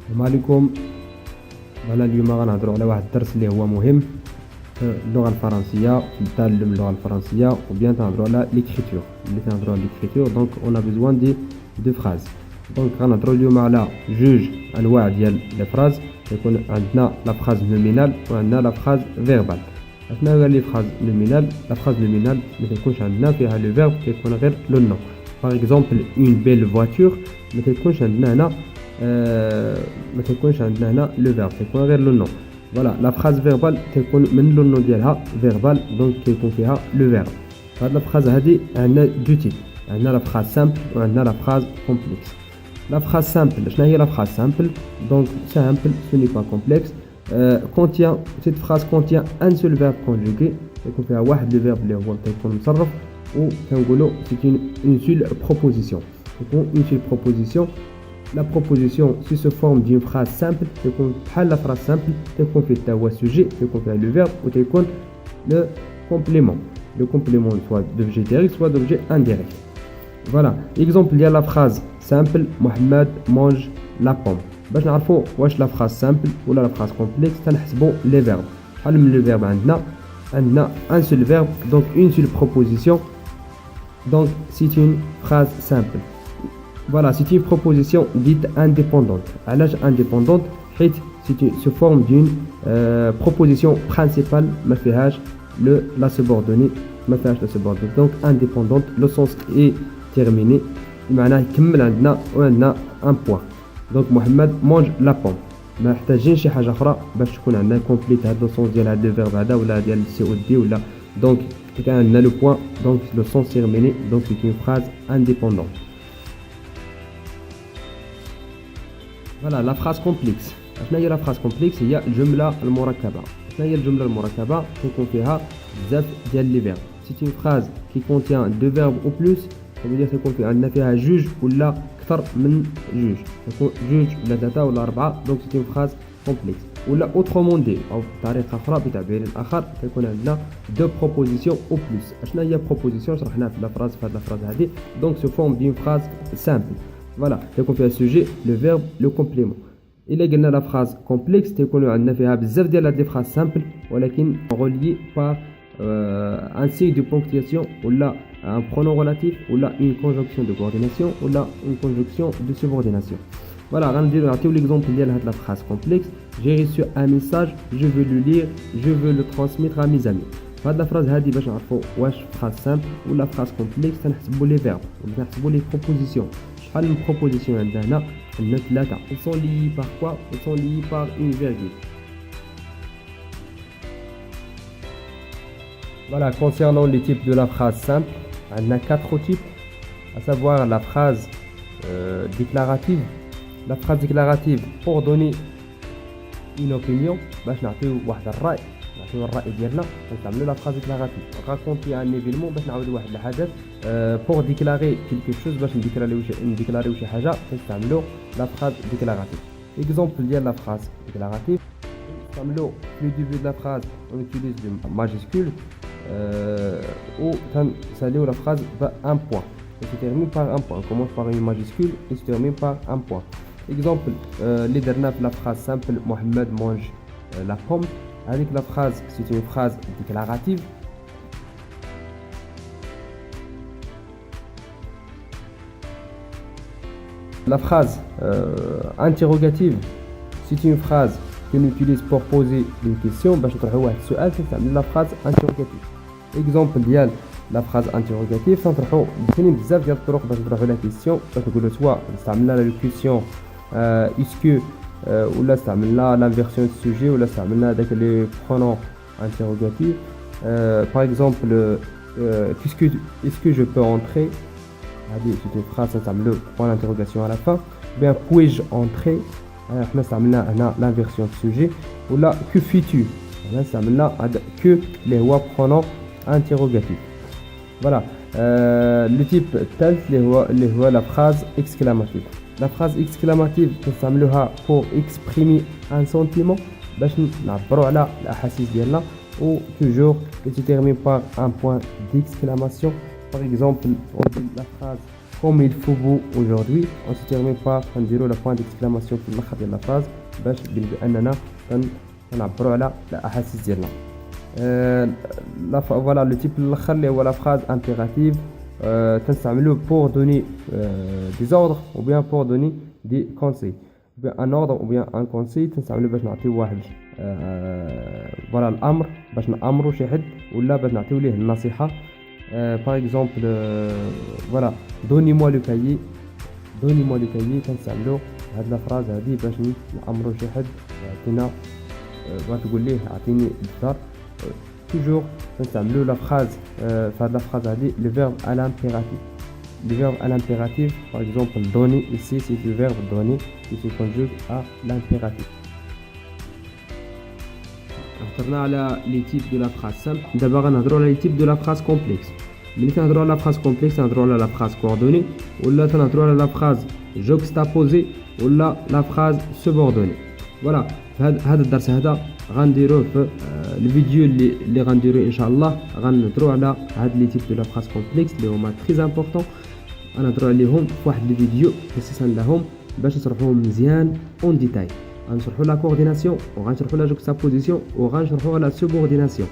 السلام عليكم. فوالا اليوم غنهضروا على واحد الدرس اللي هو مهم في اللغه الفرنسيه، في تعلم اللغه الفرنسيه، وبيان تنهضروا على ليكريتور. اللي تنهضروا على ليكريتور دونك اون ا بيزوان دي فراز. دونك غنهضروا اليوم على جوج انواع ديال لي فراز. يكون عندنا لا فراز نومينال وعندنا لا فراز فيربال. شنو هي لي فراز نومينال؟ لا فراز نومينال ما تيكونش عندنا فيها لو فيرب، كيكون غير لو نو. باغ اكزومبل اون بيل فواتور ما تيكونش عندنا هنا ما تيكونش عندنا هنا لو فيرب، تيكون غير لو نو. فوالا لا فراز فيربال تيكون من لو نو ديالها فيربال، دونك كيكون فيها لو فيرب. هاد لا فراز هادي عندنا دو تيب، عندنا لا فراز سامبل وعندنا لا فراز كومبلكس. La phrase simple, شنو هي la phrase simple? Donc simple, ce n'est pas complexe. Cette phrase contient un seul verbe conjugué. يكون فيها واحد le verbe اللي هو تيكون مصرف، وكنقولوا c'est une seule proposition. يكون une seule proposition. La proposition si se forme d'une phrase simple تيكون بحال la phrase simple، تيكون فيه حتى هو sujet، تيكون فيها le verbe وتيكون le complément. Le complément soit d'objet direct soit d'objet indirect. Voilà, exemple ديال la phrase simple Mohamed mange la pomme. باش نعرفوا واش la phrase simple ولا la phrase complexe تنحسبوا les verbes. شحال من le verbe عندنا un seul verbe, donc une seule proposition. Donc c'est une phrase simple. Voilà, c'est une proposition dite indépendante. علاش indépendante؟ حيت se forme d'une proposition principale ما فيهاش la subordonnée، ما فيهاش la subordonnée. Donc indépendante, le sens est terminé، معناه يكمل عندنا وعندنا ان بوين. دونك محمد مونج لا بوم، ما محتاجين شي حاجه اخرى باش تكون عندنا كومبليت هذا لو سونس ديال هذا لو فيرب هذا ولا ديال سي او دي ولا. دونك كان عندنا لو بوين، دونك لو سونس تيرميني، دونك سي اون فراز انديبوندون. فوالا لا فراز كومبلكس. شنو هي لا فراز كومبلكس؟ هي الجمله المركبه. شنو هي الجمله المركبه؟ كيكون فيها بزاف ديال لي فيرب. سي اون فراز كي كونتيان دو فيرب او بلوس، c'est-à-dire تكون في عندنا فيها جوج ولا اكثر من جوج، تكون جوج ولا ثلاثه ولا اربعه، دونك سي اون فراز كومبلكس. ولا اوترومون دي او بطريقه اخرى بتعبير اخر تكون عندنا دو بروبوزيسيون او بلوس. شنو هي بروبوزيسيون؟ شرحناها في لا فراز، في هذه لا فراز هذه. دونك سو فورم دين فراز سامبل. فوالا تكون فيها السوجي لو فيرب لو كومبليمون. الا قلنا لا فراز كومبلكس تيكون عندنا فيها بزاف ديال هاد لي فراز سامبل ولكن غوليي بار un signe de ponctuation ou là un pronom relatif ou là une conjonction de coordination ou là une conjonction de subordination. Voilà, on va dire l'exemple de la phrase complexe. J'ai reçu un message, je veux le lire, je veux le transmettre à mes amis. هاد la phrase هادي باش نعرفوا واش phrase simple ou la phrase complexe تنحسبوا les verbes ونحسبوا les propositions. شحال من proposition عندنا هنا؟ عندنا ثلاثه. Ils sont liés par quoi? Ils sont liés par une virgule. Voilà, concernant les types de la phrase simple, on a quatre types, à savoir la phrase déclarative. La phrase déclarative pour donner une opinion, باش نعطيو واحد الرأي، نعطيو الرأي ديالنا، نستعملوا la phrase déclarative. raconter un événement باش نعاودوا واحد الحدث. pour déclarer quelque chose باش نديكلاريو شي حاجة نستعملوا la phrase déclarative. exemple ديال la phrase déclarative، نستعملوا في le début de la phrase on utilise le majuscule. Ou saluer la phrase un point. Et se termine par un point. On commence par une majuscule et se termine par un point. Exemple, les dernières la phrase simple Mohamed mange la pomme. Avec la phrase, c'est une phrase déclarative. La phrase interrogative, c'est une phrase qu'on utilise pour poser une question. باش نطرحوا واحد السؤال تستعمل la phrase interrogative. exemple ديال la phrase interrogative تنطرحوا كاينين بزاف ديال الطرق باش نطرحوا لا كيسيون. باش نقولوا سواء استعملنا لا لوكيسيون اسكو ولا استعملنا لانفيرسيون دو سوجي ولا استعملنا داك لي برونون interrogative. par exemple est-ce que je peux entrer؟ هذه c'est une phrase نستعملوا point d'interrogation à la fin. bien puis-je entrer؟ احنا استعملنا هنا لانفيرسيون دو سوجي. ولا que fais-tu؟ هنا استعملنا هذا que اللي هو pronom interrogatif. Voilà, le type الثالث اللي هو la phrase exclamative. La phrase exclamative نستعملوها pour exprimer un sentiment باش نعبروا على الاحاسيس ديالنا، ou toujours se termine par un point d'exclamation. Par exemple, on dit la phrase comme il faut vous aujourd'hui. On se termine par نديروا le point d'exclamation في الاخر ديال la phrase باش باننا كنعبروا على الاحاسيس ديالنا. Voilà le type الاخر اللي هو la phrase impérative. تنستعملوه pour donner des ordres ou bien pour donner des conseils. ou bien un ordre ou bien un conseil تنستعملوه باش نعطيو واحد voilà الامر باش نامروا شي حد ولا باش نعطيو ليه النصيحه. par exemple voilà donnez-moi le cahier. donnez-moi le cahier تنستعملوا هاد لا فراز هادي باش نامروا شي حد يعطينا بغا تقول ليه اعطيني الدفتر. toujours تنستعملوا لا فراز في هاد لا فراز هادي le verbe à l'impératif. le verbe à l'impératif par exemple donner ici c'est le verbe donner qui se conjugue à l'impératif. هضرنا على لي تيب دو لا فراز سامبل. دابا غنهضروا على لي تيب دو لا فراز كومبلكس. ملي كنهضروا على لا فراز كومبلكس نهضروا على لا فراز كوردوني ولا تنهضروا على لا فراز جوكستابوزي ولا لا فراز سوبوردوني. فوالا في هذا الدرس هذا غنديروه في الفيديو اللي غنديروه ان شاء الله. غنهضروا على هاد لي تيب دو لا فراز كومبلكس اللي هما تري امبورطون. غنهضروا عليهم في واحد الفيديو خصيصا لهم باش نشرحوهم مزيان اون ديتاي. غنشرحوا لا كورديناسيون وغنشرحوا لا جوكستابوزيسيون وغنشرحوا لا سوبورديناسيون.